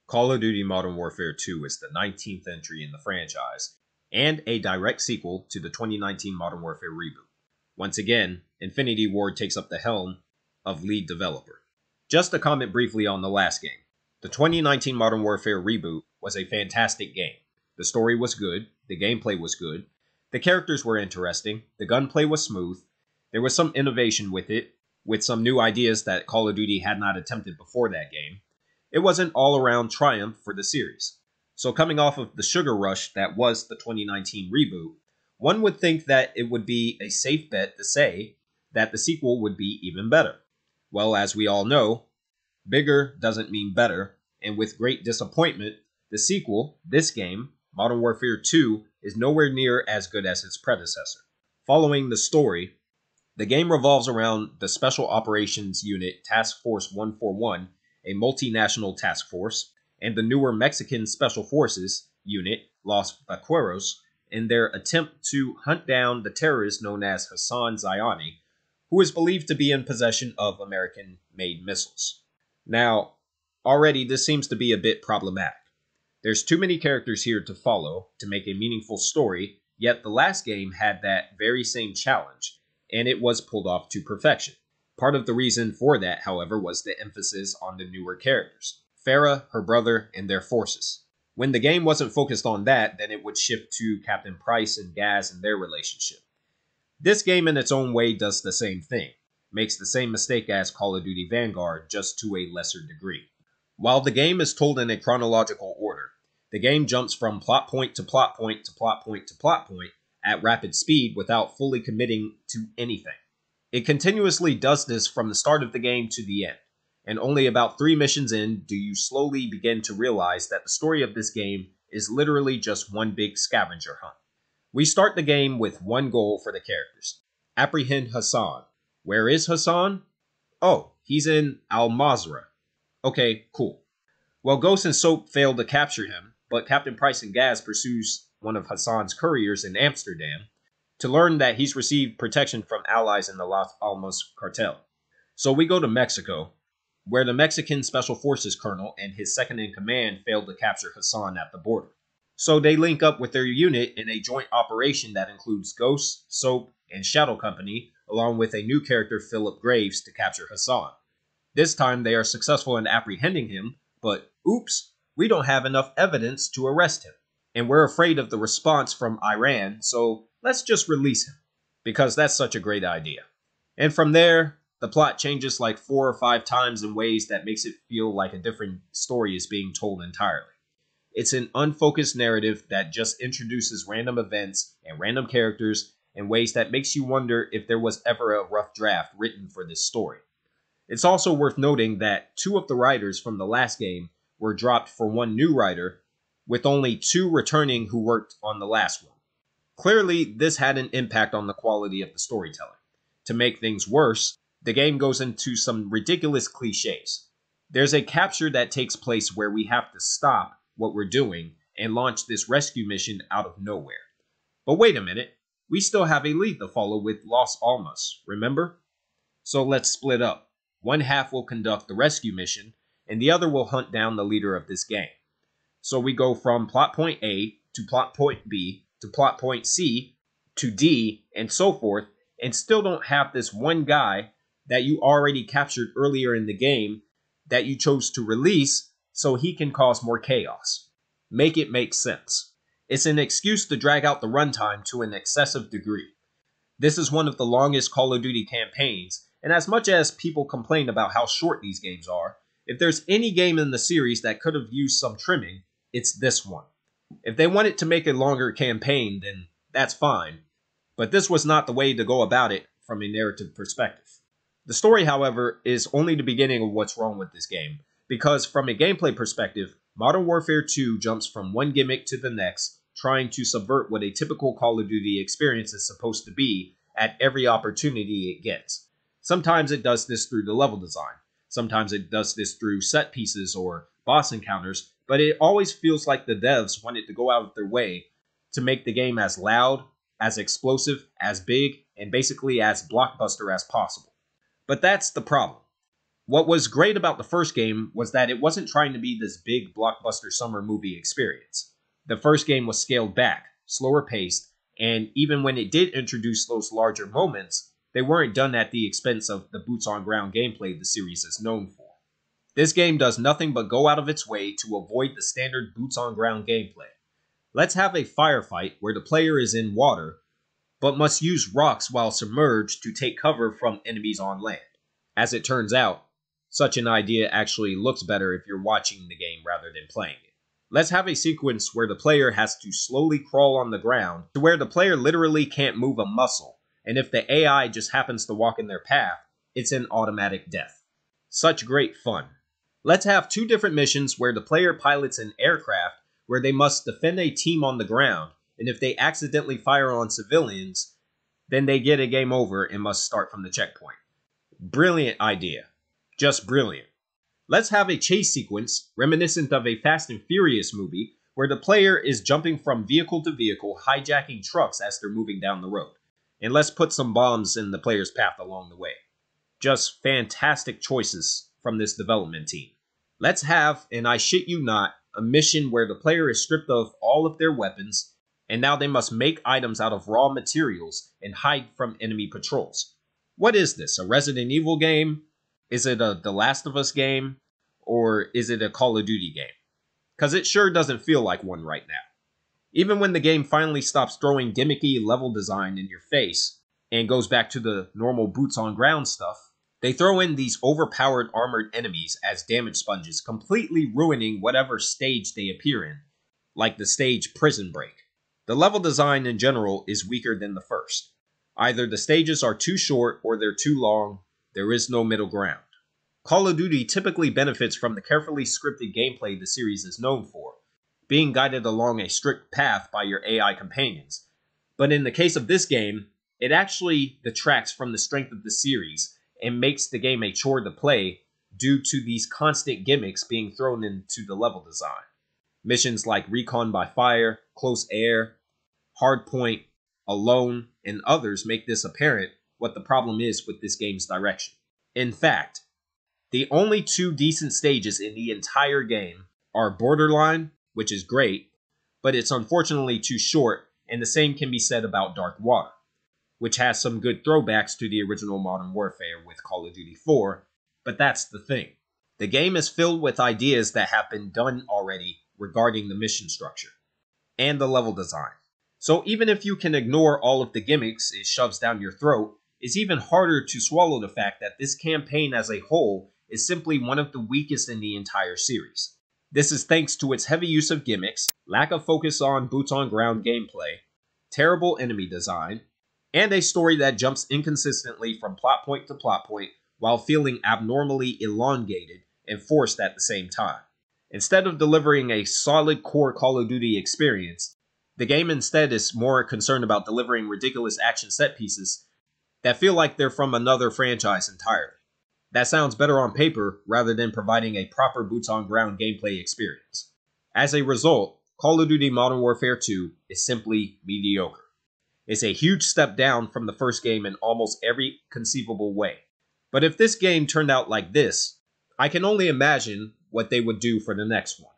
Call of Duty Modern Warfare 2 is the 19th entry in the franchise, and a direct sequel to the 2019 Modern Warfare reboot. Once again, Infinity Ward takes up the helm of lead developer. Just to comment briefly on the last game. The 2019 Modern Warfare reboot was a fantastic game. The story was good, the gameplay was good, the characters were interesting, the gunplay was smooth, there was some innovation with it, with some new ideas that Call of Duty had not attempted before that game. It was an all-around triumph for the series. So coming off of the sugar rush that was the 2019 reboot, one would think that it would be a safe bet to say that the sequel would be even better. Well, as we all know, bigger doesn't mean better, and with great disappointment, the sequel, this game, Modern Warfare 2, is nowhere near as good as its predecessor. Following the story, the game revolves around the Special Operations Unit Task Force 141, a multinational task force, and the newer Mexican Special Forces Unit, Los Vaqueros, in their attempt to hunt down the terrorist known as Hassan Zyani, who is believed to be in possession of American-made missiles. Now, already this seems to be a bit problematic. There's too many characters here to follow to make a meaningful story, yet the last game had that very same challenge, and it was pulled off to perfection. Part of the reason for that, however, was the emphasis on the newer characters, Farah, her brother, and their forces. When the game wasn't focused on that, then it would shift to Captain Price and Gaz and their relationship. This game in its own way does the same thing, makes the same mistake as Call of Duty Vanguard, just to a lesser degree. While the game is told in a chronological order, the game jumps from plot point to plot point to plot point to plot point at rapid speed without fully committing to anything. It continuously does this from the start of the game to the end, and only about 3 missions in do you slowly begin to realize that the story of this game is literally just one big scavenger hunt. We start the game with one goal for the characters: apprehend Hassan. Where is Hassan? Oh, he's in Al-Mazrah. Okay, cool. Well, Ghost and Soap failed to capture him, but Captain Price and Gaz pursues one of Hassan's couriers in Amsterdam to learn that he's received protection from allies in the Los Alamos cartel. So we go to Mexico, where the Mexican Special Forces colonel and his second-in-command failed to capture Hassan at the border. So they link up with their unit in a joint operation that includes Ghost, Soap, and Shadow Company, along with a new character, Philip Graves, to capture Hassan. This time they are successful in apprehending him, but oops, we don't have enough evidence to arrest him. And we're afraid of the response from Iran, so let's just release him, because that's such a great idea. And from there, the plot changes like 4 or 5 times in ways that makes it feel like a different story is being told entirely. It's an unfocused narrative that just introduces random events and random characters in ways that makes you wonder if there was ever a rough draft written for this story. It's also worth noting that 2 of the writers from the last game were dropped for one new writer, with only 2 returning who worked on the last one. Clearly, this had an impact on the quality of the storytelling. To make things worse, the game goes into some ridiculous cliches. There's a capture that takes place where we have to stop what we're doing and launch this rescue mission out of nowhere. But wait a minute, we still have a lead to follow with Los Alamos, remember? So let's split up. One half will conduct the rescue mission, and the other will hunt down the leader of this gang. So we go from plot point A to plot point B to plot point C to D and so forth, and still don't have this one guy that you already captured earlier in the game that you chose to release so he can cause more chaos. Make it make sense. It's an excuse to drag out the runtime to an excessive degree. This is one of the longest Call of Duty campaigns, and as much as people complain about how short these games are, if there's any game in the series that could have used some trimming, it's this one. If they wanted to make a longer campaign, then that's fine, but this was not the way to go about it from a narrative perspective. The story, however, is only the beginning of what's wrong with this game, because from a gameplay perspective, Modern Warfare 2 jumps from one gimmick to the next, trying to subvert what a typical Call of Duty experience is supposed to be at every opportunity it gets. Sometimes it does this through the level design, sometimes it does this through set pieces or boss encounters, but it always feels like the devs wanted to go out of their way to make the game as loud, as explosive, as big, and basically as blockbuster as possible. But that's the problem. What was great about the first game was that it wasn't trying to be this big blockbuster summer movie experience. The first game was scaled back, slower paced, and even when it did introduce those larger moments, they weren't done at the expense of the boots on ground gameplay the series is known for. This game does nothing but go out of its way to avoid the standard boots on ground gameplay. Let's have a firefight where the player is in water, but must use rocks while submerged to take cover from enemies on land. As it turns out, such an idea actually looks better if you're watching the game rather than playing it. Let's have a sequence where the player has to slowly crawl on the ground to where the player literally can't move a muscle, and if the AI just happens to walk in their path, it's an automatic death. Such great fun. Let's have 2 different missions where the player pilots an aircraft where they must defend a team on the ground, and if they accidentally fire on civilians, then they get a game over and must start from the checkpoint. Brilliant idea. Just brilliant. Let's have a chase sequence reminiscent of a Fast and Furious movie where the player is jumping from vehicle to vehicle, hijacking trucks as they're moving down the road. And let's put some bombs in the player's path along the way. Just fantastic choices from this development team. Let's have, and I shit you not, a mission where the player is stripped of all of their weapons, and now they must make items out of raw materials and hide from enemy patrols. What is this, a Resident Evil game? Is it a The Last of Us game? Or is it a Call of Duty game? Because it sure doesn't feel like one right now. Even when the game finally stops throwing gimmicky level design in your face and goes back to the normal boots on ground stuff, they throw in these overpowered armored enemies as damage sponges, completely ruining whatever stage they appear in, like the stage Prison Break. The level design in general is weaker than the first. Either the stages are too short or they're too long. There is no middle ground. Call of Duty typically benefits from the carefully scripted gameplay the series is known for, being guided along a strict path by your AI companions. But in the case of this game, it actually detracts from the strength of the series and makes the game a chore to play due to these constant gimmicks being thrown into the level design. Missions like Recon by Fire, Close Air, Hardpoint, Alone, and others make this apparent what the problem is with this game's direction. In fact, the only 2 decent stages in the entire game are Borderline, which is great, but it's unfortunately too short, and the same can be said about Dark Water, which has some good throwbacks to the original Modern Warfare with Call of Duty 4, but that's the thing. The game is filled with ideas that have been done already regarding the mission structure and the level design. So even if you can ignore all of the gimmicks it shoves down your throat, it's even harder to swallow the fact that this campaign as a whole is simply one of the weakest in the entire series. This is thanks to its heavy use of gimmicks, lack of focus on boots on ground gameplay, terrible enemy design, and a story that jumps inconsistently from plot point to plot point while feeling abnormally elongated and forced at the same time. Instead of delivering a solid core Call of Duty experience, the game instead is more concerned about delivering ridiculous action set pieces that feel like they're from another franchise entirely. That sounds better on paper rather than providing a proper boots-on-ground gameplay experience. As a result, Call of Duty Modern Warfare 2 is simply mediocre. It's a huge step down from the first game in almost every conceivable way. But if this game turned out like this, I can only imagine what they would do for the next one.